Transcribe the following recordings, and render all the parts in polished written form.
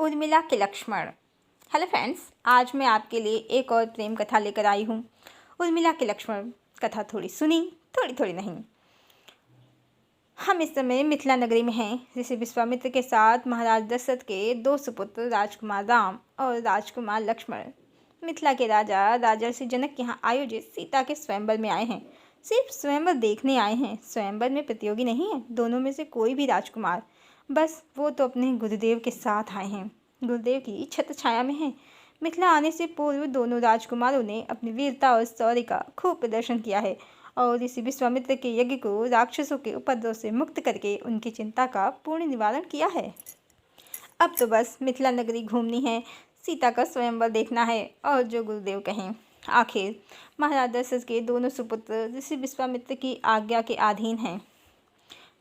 उर्मिला के Lakshman. Hello friends, आज मैं आपके लिए एक और प्रेम कथा लेकर आई हूँ। उर्मिला के लक्ष्मण कथा थोड़ी सुनी, थोड़ी थोड़ी नहीं। हम इस समय मिथिला नगरी में हैं। ऋषि विश्वामित्र के साथ महाराज दशरथ के दो सुपुत्र राजकुमार राम और राजकुमार लक्ष्मण मिथिला के राजा राजर्षि जनक के यहाँ आयोजित सीता के स्वयंवर में आए हैं। सिर्फ स्वयंवर देखने आए हैं, स्वयंवर में प्रतियोगी नहीं है दोनों में से कोई भी राजकुमार। बस वो तो अपने गुरुदेव के साथ आए हैं, गुरुदेव की छत्र छाया में हैं। मिथिला आने से पूर्व दोनों राजकुमारों ने अपनी वीरता और शौर्य का खूब प्रदर्शन किया है और ऋषि विश्वामित्र के यज्ञ को राक्षसों के उपद्रव से मुक्त करके उनकी चिंता का पूर्ण निवारण किया है। अब तो बस मिथिला नगरी घूमनी है, सीता का स्वयंवर देखना है और जो गुरुदेव कहें। आखिर महाराज दशरथ के दोनों सुपुत्र ऋषि विश्वामित्र की आज्ञा के अधीन हैं।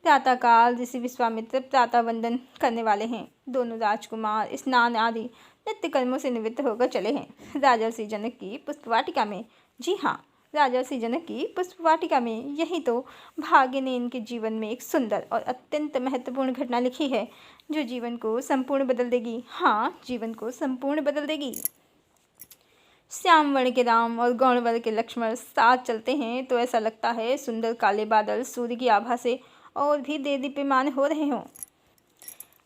प्रातःकाल ऋषि विश्वामित्र प्रातः वंदन करने वाले हैं। दोनों राजकुमार स्नान आदि नित्य कर्मों से निवृत्त होकर चले हैं राजर्षि जनक की पुष्पवाटिका में। जी हाँ, राजर्षि जनक की पुष्पवाटिका में। यही तो भाग्य ने इनके जीवन में एक सुंदर और अत्यंत महत्वपूर्ण घटना लिखी है जो जीवन को संपूर्ण बदल देगी। हाँ, जीवन को संपूर्ण बदल देगी। श्याम वर्ण के राम और गौण वर्ण के लक्ष्मण साथ चलते हैं तो ऐसा लगता है सुंदर काले बादल सूर्य की आभा से और भी देदीप्यमान हो रहे हों।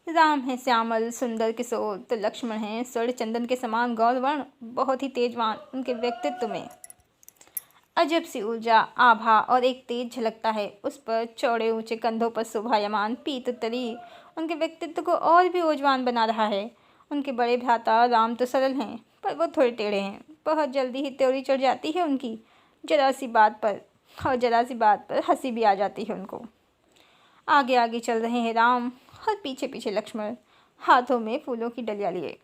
राम है श्यामल सुंदर किशोर तो लक्ष्मण हैं स्वर्ण चंदन के समान गौर वर्ण, बहुत ही तेजवान। उनके व्यक्तित्व में अजब सी ऊर्जा आभा और एक तेज झलकता है। उस पर चौड़े ऊंचे कंधों पर शोभायमान पीत तली उनके व्यक्तित्व को और भी ओजवान बना रहा है। उनके बड़े भ्राता राम तो सरल हैं पर वो थोड़े टेढ़े हैं। बहुत जल्दी ही त्योरी चढ़ जाती है उनकी, जरा सी बात पर हंसी भी आ जाती है उनको। आगे आगे चल रहे हैं राम और पीछे पीछे लक्ष्मण, हाथों में फूलों की डलियां लिए।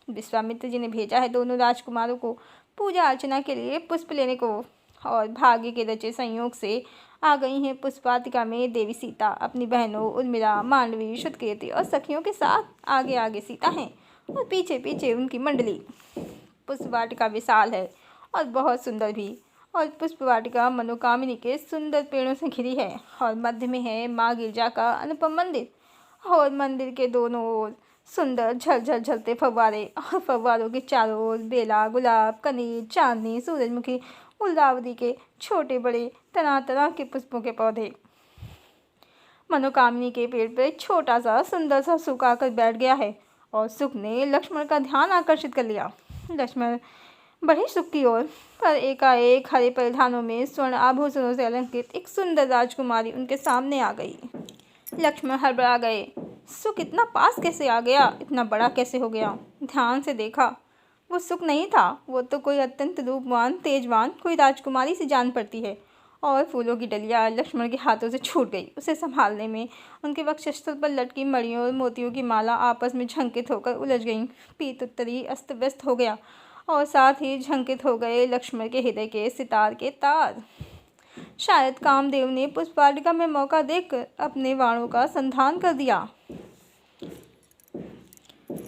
विश्वामित्र जी ने भेजा है दोनों राजकुमारों को पूजा अर्चना के लिए पुष्प लेने को और भाग्य के रचे संयोग से आ गई हैं पुष्पवाटिका में देवी सीता अपनी बहनों उर्मिला, मांडवी, श्रुतकीर्ति और सखियों के साथ। आगे आगे सीता हैं और पीछे पीछे उनकी मंडली। पुष्पवाटिका विशाल है और बहुत सुंदर भी, और पुष्पवाटिका मनोकामिनी के सुंदर पेड़ों से घिरी है और मध्य में है माँ गिरजा का अनुपम मंदिर और मंदिर के दोनों ओर सुंदर झलझल झलते फव्वारे और फव्वारों के चारों ओर बेला, गुलाब, कनेर, चांदनी, सूरजमुखी, गुलदावरी के छोटे बड़े तरह तरह के पुष्पों के पौधे। मनोकामिनी के पेड़ पर छोटा सा सुंदर सा सुख आकर बैठ गया है और सुख ने लक्ष्मण का ध्यान आकर्षित कर लिया। लक्ष्मण बढ़े सुख की ओर, पर एकाएक हरे परिधानों में स्वर्ण आभूषणों से अलंकृत एक सुंदर राजकुमारी उनके सामने आ गई। लक्ष्मण हड़बड़ा गए। सुख इतना पास कैसे आ गया, इतना बड़ा कैसे हो गया? ध्यान से देखा, वो सुख नहीं था, वो तो कोई अत्यंत रूपवान तेजवान कोई राजकुमारी सी जान पड़ती है। और फूलों की डलिया लक्ष्मण के हाथों से छूट गई। उसे संभालने में उनके वक्षस्थल पर लटकी मणियों और मोतियों की माला आपस में झंकित होकर उलझ गईं। पीत उत्तरी अस्त व्यस्त हो गया और साथ ही झंकित हो गए लक्ष्मण के हृदय के सितार के तार। शायद कामदेव ने पुष्पवाटिका में मौका देखकर अपने बाणों का संधान कर दिया,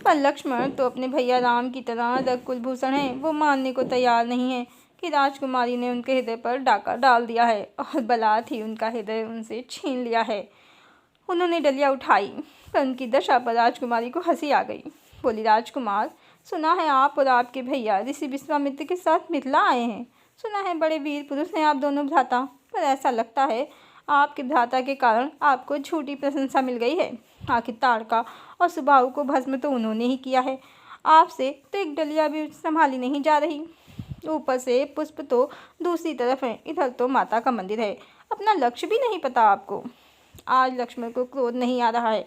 पर लक्ष्मण तो अपने भैया राम की तरह रघु कुलभूषण है। वो मानने को तैयार नहीं है कि राजकुमारी ने उनके हृदय पर डाका डाल दिया है और बलात् ही उनका हृदय उनसे छीन लिया है। उन्होंने डलिया उठाई, पर उनकी दशा पर राजकुमारी को हंसी आ गई। बोली, राजकुमार, सुना है आप और आपके भैया ऋषि विश्वामित्र के साथ मिथिला आए हैं। सुना है बड़े वीर पुरुष हैं आप दोनों भ्राता, पर ऐसा लगता है आपके भ्राता के कारण आपको झूठी प्रशंसा मिल गई है। आखिर ताड़का और सुबाहु को भस्म तो उन्होंने ही किया है, आपसे तो एक डलिया भी संभाली नहीं जा रही। ऊपर से पुष्प तो दूसरी तरफ है, इधर तो माता का मंदिर है। अपना लक्ष्य भी नहीं पता आपको। आज लक्ष्मण को क्रोध नहीं आ रहा है,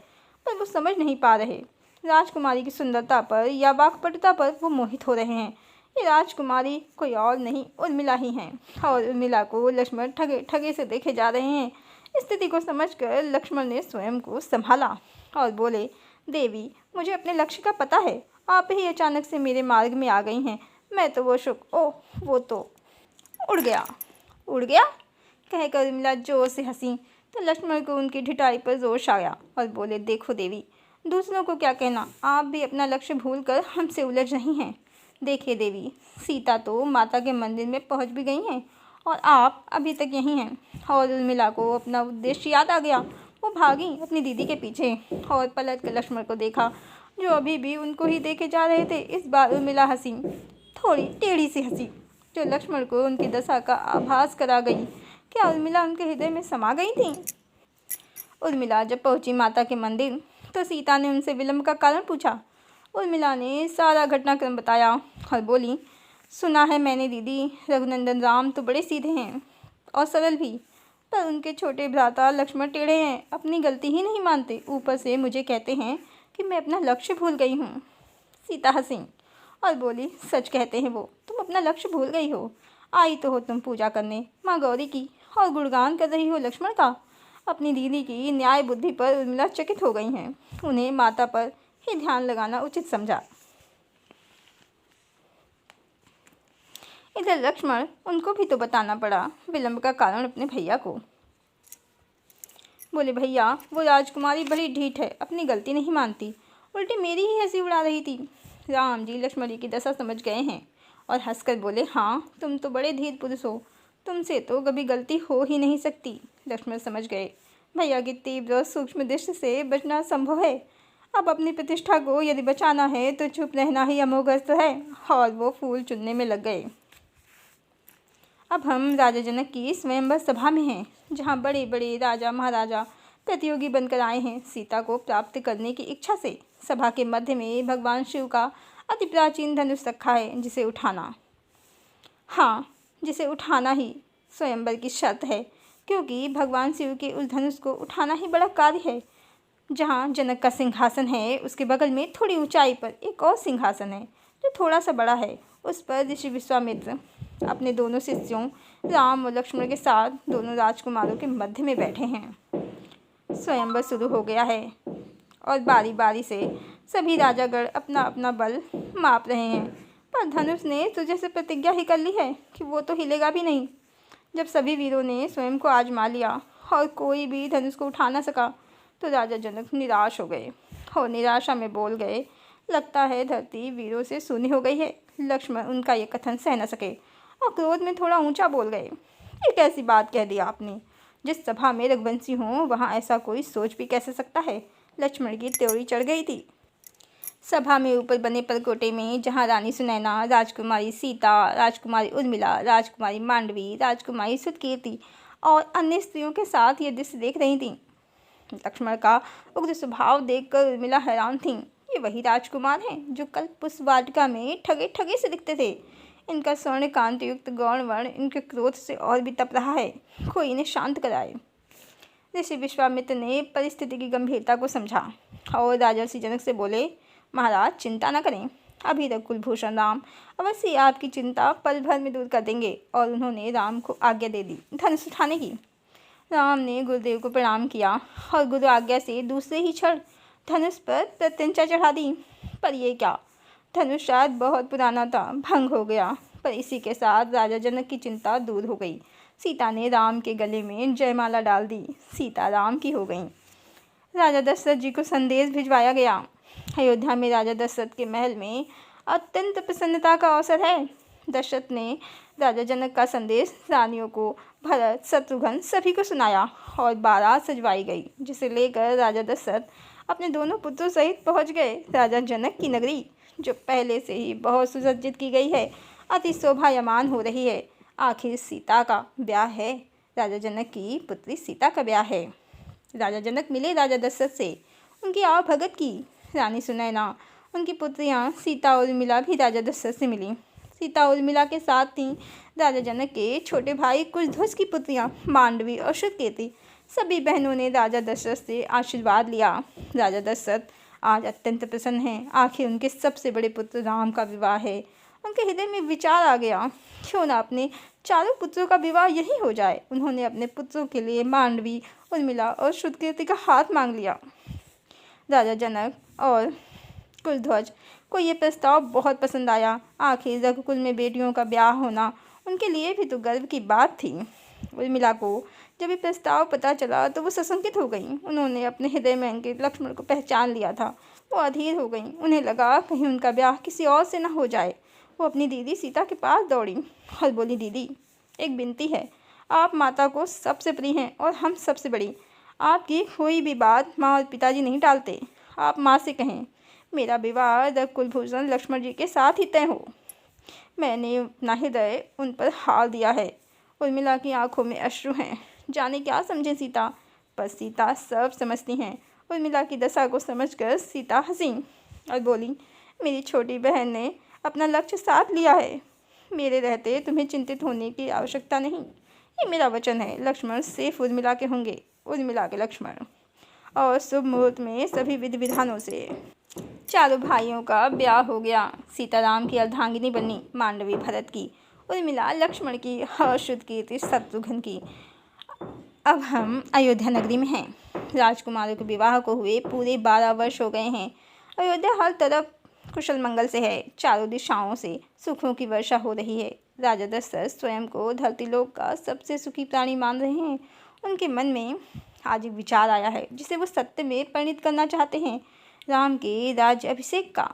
पर वो समझ नहीं पा रहे। राजकुमारी की सुंदरता पर या वाक्पटुता पर वो मोहित हो रहे हैं। ये राजकुमारी कोई और नहीं उर्मिला ही हैं और उर्मिला को लक्ष्मण ठगे ठगे से देखे जा रहे हैं। स्थिति को समझकर लक्ष्मण ने स्वयं को संभाला और बोले, देवी, मुझे अपने लक्ष्य का पता है। आप ही अचानक से मेरे मार्ग में आ गई हैं। मैं तो वो सुख, ओह, वो तो उड़ गया कहकर उर्मिला जोर से हंसी तो लक्ष्मण को उनकी ढिठाई पर जोश आया और बोले, देखो देवी, दूसरों को क्या कहना, आप भी अपना लक्ष्य भूलकर हमसे उलझ रही हैं। देखिए देवी, सीता तो माता के मंदिर में पहुंच भी गई हैं और आप अभी तक यहीं हैं। और उर्मिला को अपना उद्देश्य याद आ गया। वो भागी अपनी दीदी के पीछे और पलट कर लक्ष्मण को देखा जो अभी भी उनको ही देखे जा रहे थे। इस बार उर्मिला हंसी, थोड़ी टेढ़ी सी हंसी, जो लक्ष्मण को उनकी दशा का आभास करा गई। क्या उर्मिला उनके हृदय में समा गई थी? उर्मिला जब पहुंची माता के मंदिर तो सीता ने उनसे विलंब का कारण पूछा। उर्मिला ने सारा घटनाक्रम बताया और बोली, सुना है मैंने दीदी, रघुनंदन राम तो बड़े सीधे हैं और सरल भी, पर उनके छोटे भ्राता लक्ष्मण टेढ़े हैं, अपनी गलती ही नहीं मानते, ऊपर से मुझे कहते हैं कि मैं अपना लक्ष्य भूल गई हूँ। सीता हंसी और बोली, सच कहते हैं वो, तुम अपना लक्ष्य भूल गई हो। आई तो हो तुम पूजा करने माँ गौरी की और गुणगान कर रही हो लक्ष्मण का। अपनी दीदी की न्याय बुद्धि पर उर्मिला चकित हो गई हैं। उन्हें माता पर ही ध्यान लगाना उचित समझा। इधर लक्ष्मण, उनको भी तो बताना पड़ा विलंब का कारण अपने भैया को। बोले, भैया वो राजकुमारी बड़ी ढीठ है, अपनी गलती नहीं मानती, उल्टी मेरी ही हंसी उड़ा रही थी। राम जी लक्ष्मण जी की दशा समझ गए हैं और हंसकर बोले, हाँ तुम तो बड़े धीर पुरुष हो, तुमसे तो कभी गलती हो ही नहीं सकती। लक्ष्मण समझ गए भैया की तीव्र सूक्ष्म दृष्टि से बचना संभव है। अब अपनी प्रतिष्ठा को यदि बचाना है तो चुप रहना ही अमोघ अस्त्र है, और वो फूल चुनने में लग गए। अब हम राजा जनक की स्वयंवर सभा में हैं, जहाँ बड़े बड़े राजा महाराजा प्रतियोगी बनकर आए हैं सीता को प्राप्त करने की इच्छा से। सभा के मध्य में भगवान शिव का अति प्राचीन धनुष रखा है, जिसे उठाना ही स्वयंवर की शर्त है, क्योंकि भगवान शिव के उस धनुष को उठाना ही बड़ा कार्य है। जहाँ जनक का सिंहासन है, उसके बगल में थोड़ी ऊंचाई पर एक और सिंहासन है, जो थोड़ा सा बड़ा है। उस पर ऋषि विश्वामित्र अपने दोनों शिष्यों राम और लक्ष्मण के साथ दोनों राजकुमारों के मध्य में बैठे हैं। स्वयंवर शुरू हो गया है और बारी बारी से सभी राजागण अपना अपना बल माप रहे हैं, पर धनुष ने तो जैसे प्रतिज्ञा ही कर ली है कि वो तो हिलेगा भी नहीं। जब सभी वीरों ने स्वयं को आजमा लिया और कोई भी धनुष को उठा ना सका, तो राजा जनक निराश हो गए और निराशा में बोल गए, लगता है धरती वीरों से सूनी हो गई है। लक्ष्मण उनका ये कथन सह न सके और क्रोध में थोड़ा ऊंचा बोल गए, ये कैसी बात कह दी आपने? जिस सभा में रघुवंशी हों वहाँ ऐसा कोई सोच भी कैसे सकता है? लक्ष्मण की त्योरी चढ़ गई थी। सभा में ऊपर बने परकोटे में, जहाँ रानी सुनैना, राजकुमारी सीता, राजकुमारी उर्मिला, राजकुमारी मांडवी, राजकुमारी सुतकीर्ति और अन्य स्त्रियों के साथ ये दृश्य देख रही थीं। लक्ष्मण का उग्र स्वभाव देखकर उर्मिला हैरान थीं। ये वही राजकुमार हैं जो कल पुष्प वाटिका में ठगे ठगे से दिखते थे। इनका स्वर्ण कांतियुक्त गौण वर्ण इनके क्रोध से और भी तप रहा है, कोई इन्हें शांत कराए। ऋषि विश्वामित्र ने परिस्थिति की गंभीरता को समझा और राजर्षि जनक से बोले, महाराज चिंता न करें, अभी तक कुलभूषण राम अवश्य आपकी चिंता पल भर में दूर कर देंगे। और उन्होंने राम को आज्ञा दे दी धनुष उठाने की। राम ने गुरुदेव को प्रणाम किया और गुरु आज्ञा से दूसरे ही क्षण धनुष पर प्रत्यंचा चढ़ा दी। पर यह क्या, धनुष शायद बहुत पुराना था, भंग हो गया। पर इसी के साथ राजा जनक की चिंता दूर हो गई। सीता ने राम के गले में जयमाला डाल दी, सीता राम की हो गई। राजा दशरथ जी को संदेश भिजवाया गया। अयोध्या में राजा दशरथ के महल में अत्यंत प्रसन्नता का अवसर है। दशरथ ने राजा जनक का संदेश रानियों को, भरत, शत्रुघ्न सभी को सुनाया और बारात सजवाई गई, जिसे लेकर राजा दशरथ अपने दोनों पुत्रों सहित पहुंच गए राजा जनक की नगरी, जो पहले से ही बहुत सुसज्जित की गई है, अति शोभायमान हो रही है। आखिर सीता का ब्याह है, राजा जनक की पुत्री सीता का ब्याह है। राजा जनक मिले राजा दशरथ से, उनकी आवभगत की। रानी सुनैना, उनकी पुत्रियां सीता और उर्मिला भी राजा दशरथ से मिली। सीता और उर्मिला के साथ थीं राजा जनक के छोटे भाई कुशध्वज की पुत्रियां मांडवी और सुतकीर्ति। सभी बहनों ने राजा दशरथ से आशीर्वाद लिया। राजा दशरथ आज अत्यंत प्रसन्न हैं। आखिर उनके सबसे बड़े पुत्र राम का विवाह है। उनके हृदय में विचार आ गया, क्यों ना अपने चारों पुत्रों का विवाह यही हो जाए। उन्होंने अपने पुत्रों के लिए मांडवी, उर्मिला और सुतकीर्ति का हाथ मांग लिया। राजा जनक और कुशध्वज को ये प्रस्ताव बहुत पसंद आया। आखिर रघुकुल में बेटियों का ब्याह होना उनके लिए भी तो गर्व की बात थी। उर्मिला को जब ये प्रस्ताव पता चला तो वो सशंकित हो गई। उन्होंने अपने हृदय में अंकित लक्ष्मण को पहचान लिया था। वो अधीर हो गई। उन्हें लगा कहीं उनका ब्याह किसी और से न हो जाए। वो अपनी दीदी सीता के पास दौड़ी और बोली, दीदी एक विनती है, आप माता को सबसे प्रिय हैं और हम सबसे बड़ी। आपकी कोई भी बात माँ और पिताजी नहीं टालते। आप माँ से कहें मेरा विवाह कुलभूषण लक्ष्मण जी के साथ ही तय हो। मैंने अपना हृदय उन पर हार दिया है। उर्मिला की आंखों में अश्रु हैं। जाने क्या समझे सीता, पर सीता सब समझती हैं। उर्मिला की दशा को समझकर सीता हंसी और बोली, मेरी छोटी बहन ने अपना लक्ष्य साध लिया है। मेरे रहते तुम्हें चिंतित होने की आवश्यकता नहीं। ये मेरा वचन है। लक्ष्मण सिर्फ उर्मिला के होंगे, उर्मिला के लक्ष्मण। और शुभ मुहूर्त में सभी विधि विधानों से चारों भाइयों का ब्याह हो गया। सीताराम की अर्धांगिनी बनी, मांडवी भरत की, उर्मिला लक्ष्मण की और श्रुतकीर्ति शत्रुघ्न की। अब हम अयोध्या नगरी में हैं। राजकुमारों के विवाह को हुए पूरे 12 वर्ष हो गए हैं। अयोध्या हर तरफ कुशल मंगल से है। चारों दिशाओं से सुखों की वर्षा हो रही है। राजा दशरथ स्वयं को धरती लोक का सबसे सुखी प्राणी मान रहे हैं। उनके मन में आज एक विचार आया है जिसे वो सत्य में परिणित करना चाहते हैं, राम के राज्य अभिषेक का।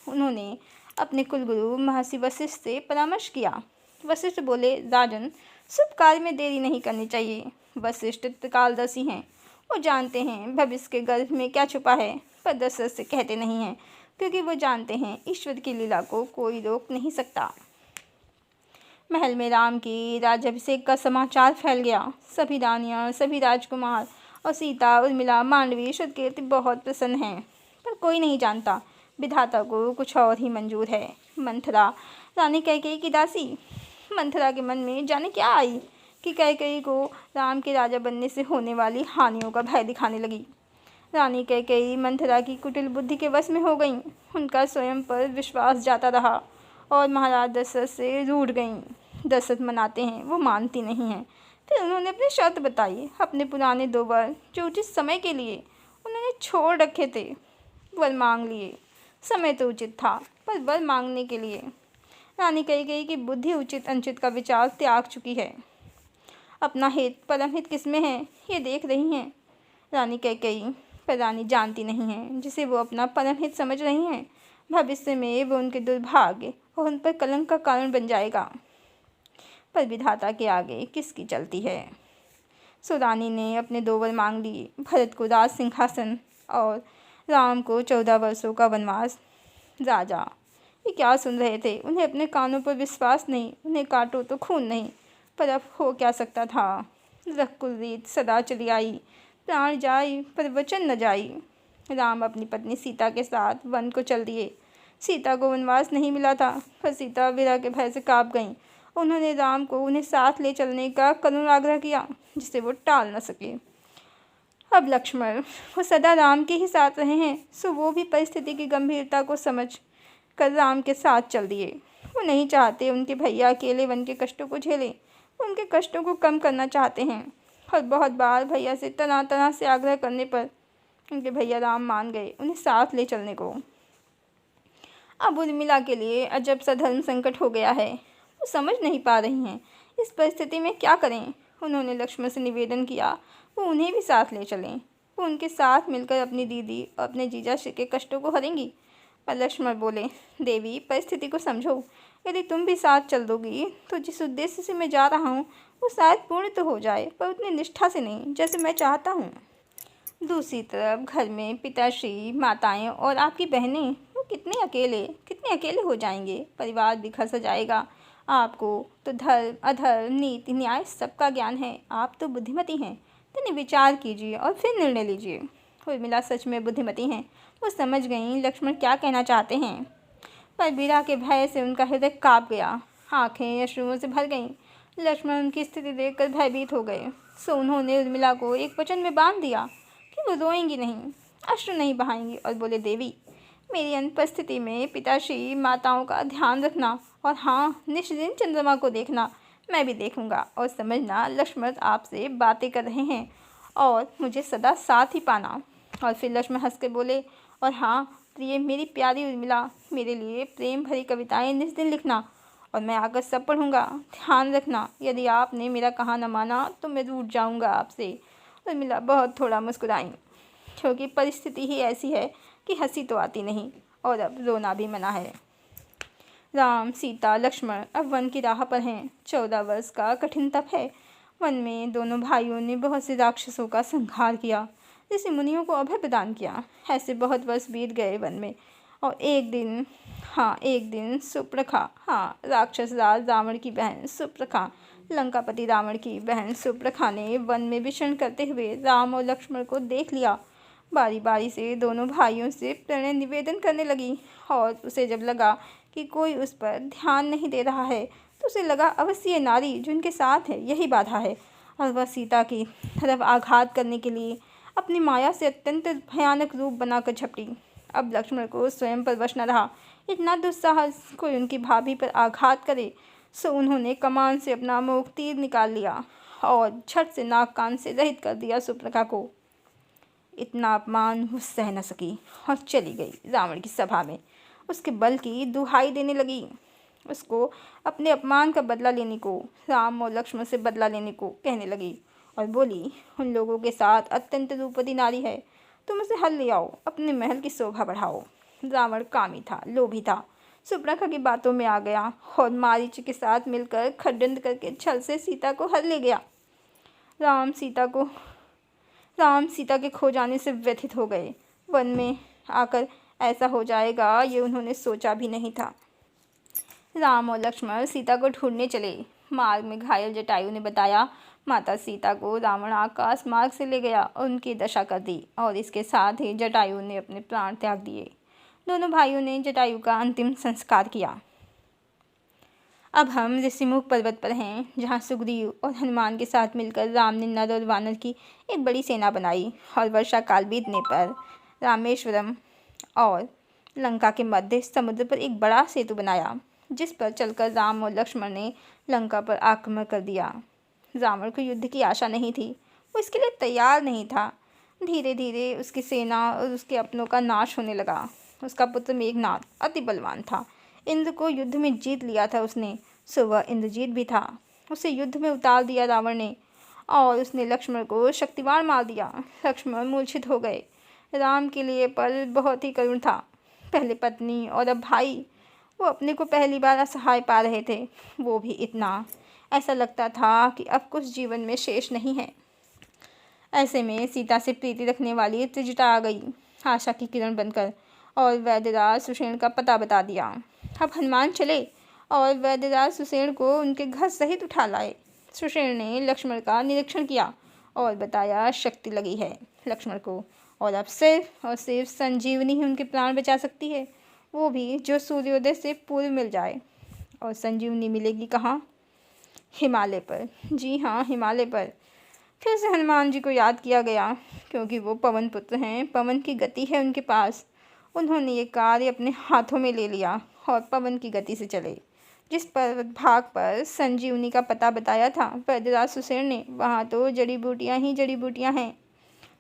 उन्होंने अपने कुलगुरु महर्षि वशिष्ठ से परामर्श किया। वशिष्ठ बोले, राजन, शुभ कार्य में देरी नहीं करनी चाहिए। वशिष्ठ त्रिकालदर्शी हैं। वो जानते हैं भविष्य के गर्भ में क्या छुपा है, पर दशरथ से कहते नहीं हैं, क्योंकि वो जानते हैं ईश्वर की लीला को कोई रोक नहीं सकता। महल में राम की राज्याभिषेक का समाचार फैल गया। सभी रानियाँ, सभी राजकुमार और सीता, उर्मिला, मांडवी, श्रुतकीर्ति बहुत प्रसन्न हैं, पर कोई नहीं जानता विधाता को कुछ और ही मंजूर है। मंथरा, रानी कैकेयी की दासी, मंथरा के मन में जाने क्या आई कि कैकेयी को राम के राजा बनने से होने वाली हानियों का भय दिखाने लगी। रानी कैकेयी मंथरा की कुटिल बुद्धि के वश में हो गईं। उनका स्वयं पर विश्वास जाता रहा और महाराज दशरथ से रूठ गईं। दशरथ मनाते हैं, वो मानती नहीं हैं। फिर उन्होंने अपनी शर्त बताई, अपने पुराने 2 वर जो उचित समय के लिए उन्होंने छोड़ रखे थे, वर मांग लिए। समय तो उचित था, पर वर मांगने के लिए रानी कैकेयी की बुद्धि उचित अनुचित का विचार त्याग चुकी है। अपना हित, परम हित किसमें है, ये देख रही हैं रानी कैकेयी, पर रानी जानती नहीं है जिसे वो अपना परम हित समझ रही हैं, भविष्य में वो उनके दुर्भाग्य और उन पर कलंक का कारण बन जाएगा। पर विधाता के आगे किसकी चलती है। सो रानी ने अपने 2 वर मांग लिए, भरत को राज सिंहासन और राम को 14 वर्षों का वनवास। राजा ये क्या सुन रहे थे, उन्हें अपने कानों पर विश्वास नहीं। उन्हें काटो तो खून नहीं, पर अब हो क्या सकता था। रघुकुल रीत सदा चली आई, प्राण जाई पर वचन न जाई। राम अपनी पत्नी सीता के साथ वन को चल दिए। सीता को वनवास नहीं मिला था, पर सीता विरह के भय से काँप गईं। उन्होंने राम को उन्हें साथ ले चलने का करुण आग्रह किया, जिसे वो टाल न सके। अब लक्ष्मण वो सदा राम के ही साथ रहे हैं, सो वो भी परिस्थिति की गंभीरता को समझ कर राम के साथ चल दिए। वो नहीं चाहते उनके भैया अकेले वन के कष्टों को झेलें, उनके कष्टों को कम करना चाहते हैं। और बहुत बार भैया से तरह तरह से आग्रह करने पर उनके भैया राम मान गए उन्हें साथ ले चलने को। अब उर्मिला के लिए अजब सा धर्म संकट हो गया है। वो समझ नहीं पा रही हैं इस परिस्थिति में क्या करें। उन्होंने लक्ष्मण से निवेदन किया वो उन्हें भी साथ ले चलें। वो उनके साथ मिलकर अपनी दीदी और अपने जीजा के कष्टों को हरेंगी। पर लक्ष्मण बोले, देवी परिस्थिति को समझो। यदि तुम भी साथ चल दोगी तो जिस उद्देश्य से मैं जा रहा हूँ वो शायद पूर्ण तो हो जाए, पर उतनी निष्ठा से नहीं जैसे मैं चाहता हूँ। दूसरी तरफ घर में पिताश्री, माताएं और आपकी बहनें, वो कितने अकेले हो जाएंगे। परिवार बिखर सा जाएगा। आपको तो धर्म, अधर्म, नीति, न्याय सबका ज्ञान है। आप तो बुद्धिमती हैं, तो विचार कीजिए और फिर निर्णय लीजिए। उर्मिला सच में बुद्धिमती हैं। वो समझ गईं लक्ष्मण क्या कहना चाहते हैं, पर विरह के भय से उनका हृदय काँप गया। आँखें अश्रुओं से भर गईं। लक्ष्मण उनकी स्थिति देखकर भयभीत हो गए। सो उन्होंने उर्मिला को एक वचन में बांध दिया कि वो रोएंगी नहीं, अश्रु नहीं बहाएंगी, और बोले, देवी मेरी अनुपस्थिति में पिताश्री, माताओं का ध्यान रखना, और हाँ, निश्चित चंद्रमा को देखना। मैं भी देखूंगा, और समझना लक्ष्मण आपसे बातें कर रहे हैं और मुझे सदा साथ ही पाना। और फिर लक्ष्मण हंस के बोले, और हाँ प्रिय मेरी प्यारी उर्मिला, मेरे लिए प्रेम भरी कविताएं निस्दिन लिखना, और मैं आकर सब पढ़ूंगा। ध्यान रखना, यदि आपने मेरा कहा न माना तो मैं रूठ जाऊंगा आपसे। उर्मिला बहुत थोड़ा मुस्कुराई, क्योंकि परिस्थिति ही ऐसी है कि हंसी तो आती नहीं और अब रोना भी मना है। राम, सीता, लक्ष्मण अब वन की राह पर हैं। 14 वर्ष का कठिन तप है। वन में दोनों भाइयों ने बहुत से राक्षसों का संहार किया, ऋषि मुनियों को अभय प्रदान किया। ऐसे बहुत वर्ष बीत गए वन में। और एक दिन, हाँ एक दिन सुप्रखा, हाँ राक्षस राज रावण की बहन सुप्रखा, लंकापति रावण की बहन सुप्रखा ने वन में विचरण करते हुए राम और लक्ष्मण को देख लिया। बारी बारी से दोनों भाइयों से प्रणय निवेदन करने लगी और उसे जब लगा कि कोई उस पर ध्यान नहीं दे रहा है तो उसे लगा अवश्य ये नारी जो उनके साथ है यही बाधा है, और वह सीता की तरफ आघात करने के लिए अपनी माया से अत्यंत भयानक रूप बनाकर झपटी। अब लक्ष्मण को स्वयं पर वश न रहा, इतना दुस्साहस कोई उनकी भाभी पर आघात करे, सो उन्होंने कमान से अपना मोक तीर निकाल लिया और झट से नाक कान से रहित कर दिया सुप्रखा को। इतना अपमान वो सह न सकी और चली गई रावण की सभा में। उसके बल की दुहाई देने लगी, उसको अपने अपमान का बदला लेने को, राम और लक्ष्मण से बदला लेने को कहने लगी और बोली, उन लोगों के साथ अत्यंत रूपवती नारी है, तुम उसे हल ले आओ, अपने महल की शोभा बढ़ाओ। रावण कामी था, लोभी था, सुप्रखा की बातों में आ गया और मारीच के साथ मिलकर षड्यंत्र करके छल से सीता को हल ले गया। राम सीता के खो जाने से व्यथित हो गए। वन में आकर ऐसा हो जाएगा ये उन्होंने सोचा भी नहीं था। राम और लक्ष्मण सीता को ढूंढने चले। मार्ग में घायल जटायु ने बताया, माता सीता को रावण आकाश मार्ग से ले गया और उनकी दशा कर दी, और इसके साथ ही जटायु ने अपने प्राण त्याग दिए। दोनों भाइयों ने जटायु का अंतिम संस्कार किया। अब हम ऋषिमुख पर्वत पर हैं, जहाँ सुग्रीव और हनुमान के साथ मिलकर राम ने नर और वानर की एक बड़ी सेना बनाई और वर्षा काल बीतने पर रामेश्वरम और लंका के मध्य समुद्र पर एक बड़ा सेतु बनाया, जिस पर चलकर राम और लक्ष्मण ने लंका पर आक्रमण कर दिया। रावण को युद्ध की आशा नहीं थी, वो इसके लिए तैयार नहीं था। धीरे धीरे उसकी सेना और उसके अपनों का नाश होने लगा। उसका पुत्र मेघनाद अति बलवान था, इंद्र को युद्ध में जीत लिया था उसने, सो वह इंद्रजीत भी था। उसे युद्ध में उतार दिया रावण ने और उसने लक्ष्मण को शक्तिवान मार दिया। लक्ष्मण मूर्छित हो गए। राम के लिए पल बहुत ही करुण था, पहले पत्नी और अब भाई। वो अपने को पहली बार असहाय पा रहे थे, वो भी इतना, ऐसा लगता था कि अब कुछ जीवन में शेष नहीं है। ऐसे में सीता से प्रीति रखने वाली त्रिजटा आ गई, आशा की किरण बनकर, और वैद्यराज सुषेण का पता बता दिया। अब हनुमान चले और वैद्यराज सुषेण को उनके घर सहित उठा लाए। सुषेण ने लक्ष्मण का निरीक्षण किया और बताया, शक्ति लगी है लक्ष्मण को, और अब सिर्फ और सिर्फ संजीवनी ही उनके प्राण बचा सकती है, वो भी जो सूर्योदय से पूर्व मिल जाए। और संजीवनी मिलेगी कहाँ? हिमालय पर। जी हाँ, हिमालय पर। फिर से हनुमान जी को याद किया गया, क्योंकि वो पवन पुत्र हैं, पवन की गति है उनके पास। उन्होंने ये कार्य अपने हाथों में ले लिया और पवन की गति से चले। जिस पर्वत भाग पर संजीवनी का पता बताया था वैद्यराज सुषेण ने, वहाँ तो जड़ी बूटियाँ ही जड़ी बूटियाँ हैं।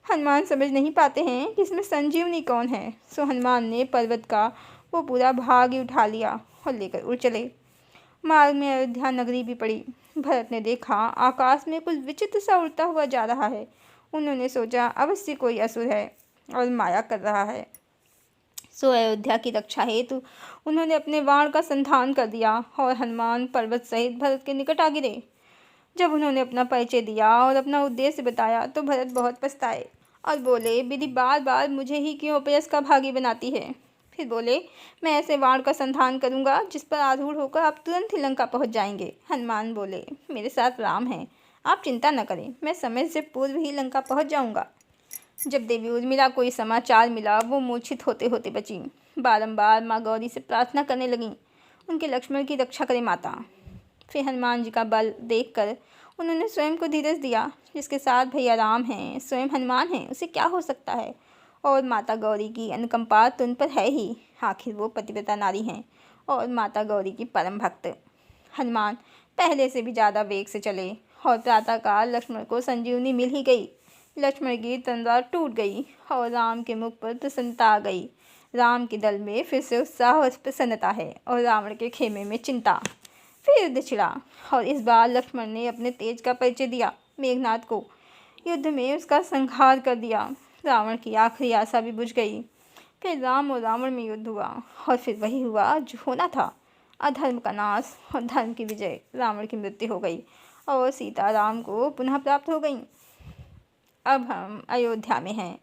हनुमान समझ नहीं पाते हैं कि इसमें संजीवनी कौन है, सो हनुमान ने पर्वत का वो पूरा भाग ही उठा लिया और लेकर उड़ चले। मार्ग में अयोध्या नगरी भी पड़ी। भरत ने देखा आकाश में कुछ विचित्र सा उड़ता हुआ जा रहा है। उन्होंने सोचा अवश्य कोई असुर है और माया कर रहा है। सो अयोध्या की रक्षा हेतु उन्होंने अपने बाण का संधान कर दिया और हनुमान पर्वत सहित भरत के निकट आ गिरे। जब उन्होंने अपना परिचय दिया और अपना उद्देश्य बताया तो भरत बहुत पछताए और बोले, विधि बार बार मुझे ही क्यों अपयश का भागी बनाती है। फिर बोले, मैं ऐसे बाण का संधान करूंगा जिस पर आरूढ़ होकर आप तुरंत ही लंका पहुंच जाएंगे। हनुमान बोले, मेरे साथ राम हैं, आप चिंता न करें, मैं समय से पूर्व ही लंका पहुंच जाऊंगा। जब देवी उर्मिला को ये समाचार मिला, वो मूर्छित होते होते बची। बारंबार माँ गौरी से प्रार्थना करने लगीं, उनके लक्ष्मण की रक्षा करे माता। फिर हनुमान जी का बल देखकर उन्होंने स्वयं को धीरज दिया, जिसके साथ भैया राम हैं, स्वयं हनुमान हैं, उसे क्या हो सकता है। और माता गौरी की अनुकंपा तो उन पर है ही, आखिर वो पतिव्रता नारी हैं और माता गौरी की परम भक्त। हनुमान पहले से भी ज़्यादा वेग से चले और प्रातःकाल लक्ष्मण को संजीवनी मिल ही गई। लक्ष्मण की तलवार टूट गई और राम के मुख पर प्रसन्नता आ गई। राम के दल में फिर से उत्साह और प्रसन्नता है और रावण के खेमे में चिंता। फिर युद्ध छिड़ा और इस बार लक्ष्मण ने अपने तेज का परिचय दिया मेघनाद को। युद्ध में उसका संहार कर दिया। रावण की आखिरी आशा भी बुझ गई। फिर राम और रावण में युद्ध हुआ और फिर वही हुआ जो होना था, अधर्म का नाश और धर्म की विजय। रावण की मृत्यु हो गई और सीता राम को पुनः प्राप्त हो गई। अब हम अयोध्या में हैं।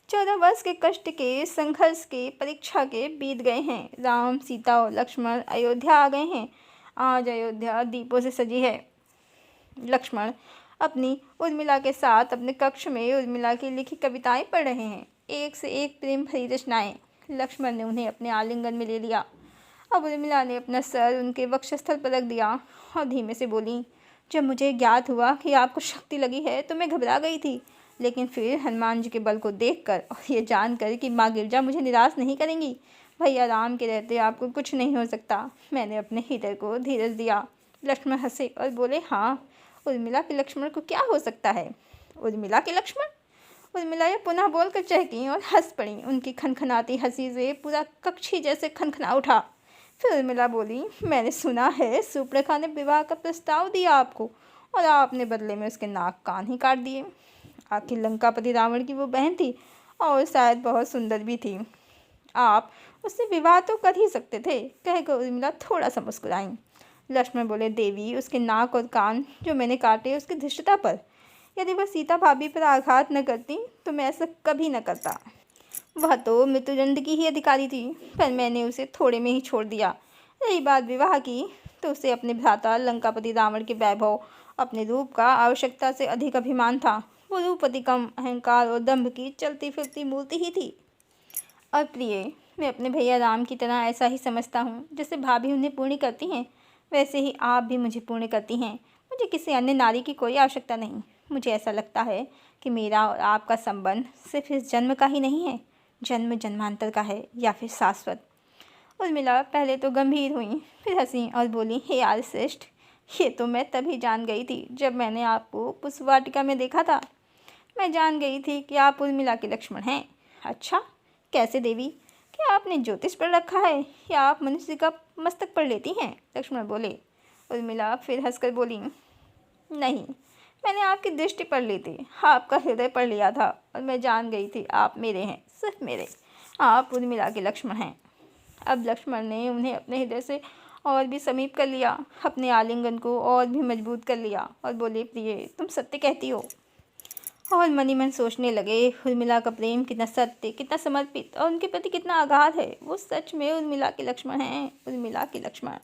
14 वर्ष के कष्ट के, संघर्ष के, परीक्षा के बीत गए हैं। राम, सीता और लक्ष्मण अयोध्या आ गए हैं। आज अयोध्या दीपों से सजी है। लक्ष्मण अपनी उर्मिला के साथ अपने कक्ष में उर्मिला की लिखी कविताएं पढ़ रहे हैं। एक से एक प्रेम भरी रचनाएं। लक्ष्मण ने उन्हें अपने आलिंगन में ले लिया। अब उर्मिला ने अपना सर उनके वक्षस्थल पर रख दिया और धीमे से बोली, जब मुझे ज्ञात हुआ कि आपको शक्ति लगी है तो मैं घबरा गई थी, लेकिन फिर हनुमान जी के बल को देखकर और ये जानकर कि माँ गिरजा मुझे निराश नहीं करेंगी, भैया राम के रहते आपको कुछ नहीं हो सकता, मैंने अपने हृदय को धीरज दिया। लक्ष्मण हंसे और बोले, हाँ, उर्मिला के लक्ष्मण को क्या हो सकता है? उर्मिला के लक्ष्मण? उर्मिला ये पुनः बोलकर चहकी और हंस पड़ी। उनकी खनखनाती हंसी से पूरा कक्ष ही जैसे खनखना उठा। फिर उर्मिला बोली, मैंने सुना है सुपर्णखा ने विवाह का प्रस्ताव दिया आपको और आपने बदले में उसके नाक कान ही काट दिए। आखिर लंकापति रावण की वो बहन थी और शायद बहुत सुंदर भी थी। आप उससे विवाह तो कर ही सकते थे, कहकर उर्मिला थोड़ा सा मुस्कुराई। लक्ष्मण बोले, देवी, उसके नाक और कान जो मैंने काटे उसकी धृष्टता पर। यदि वह सीता भाभी पर आघात न करती तो मैं ऐसा कभी न करता। वह तो मृत्युदंड की ही अधिकारी थी, पर मैंने उसे थोड़े में ही छोड़ दिया। रही बात विवाह की, तो उसे अपने भ्राता लंकापति रावण के वैभव, अपने रूप का आवश्यकता से अधिक अभिमान था। वो रूपवती कम अहंकार और दंभ की चलती फिरती मूर्ति ही थी। और प्रिय, मैं अपने भैया राम की तरह ऐसा ही समझता हूँ। जैसे भाभी उन्हें पूर्ण करती हैं, वैसे ही आप भी मुझे पूर्ण करती हैं। मुझे किसी अन्य नारी की कोई आवश्यकता नहीं। मुझे ऐसा लगता है कि मेरा और आपका संबंध सिर्फ इस जन्म का ही नहीं है, जन्म जन्मांतर का है, या फिर शाश्वत। उर्मिला पहले तो गंभीर हुई, फिर हंसी और बोली, हे यार श्रेष्ठ, ये तो मैं तभी जान गई थी जब मैंने आपको पुष्पवाटिका में देखा था। मैं जान गई थी कि आप उर्मिला के लक्ष्मण हैं। अच्छा, कैसे देवी? क्या आपने ज्योतिष पढ़ रखा है या आप मनुष्य का मस्तक पढ़ लेती हैं? लक्ष्मण बोले। उर्मिला फिर हंसकर बोली, नहीं, मैंने आपकी दृष्टि पढ़ ली थी, आपका हृदय पढ़ लिया था और मैं जान गई थी आप मेरे हैं, सिर्फ मेरे। आप उर्मिला के लक्ष्मण हैं। अब लक्ष्मण ने उन्हें अपने हृदय से और भी समीप कर लिया, अपने आलिंगन को और भी मजबूत कर लिया और बोले, प्रिय, तुम सत्य कहती हो। और मन ही मन सोचने लगे, उर्मिला का प्रेम कितना सत्य, कितना समर्पित और उनके प्रति कितना आगाध है। वो सच में उर्मिला के लक्ष्मण हैं, उर्मिला के लक्ष्मण।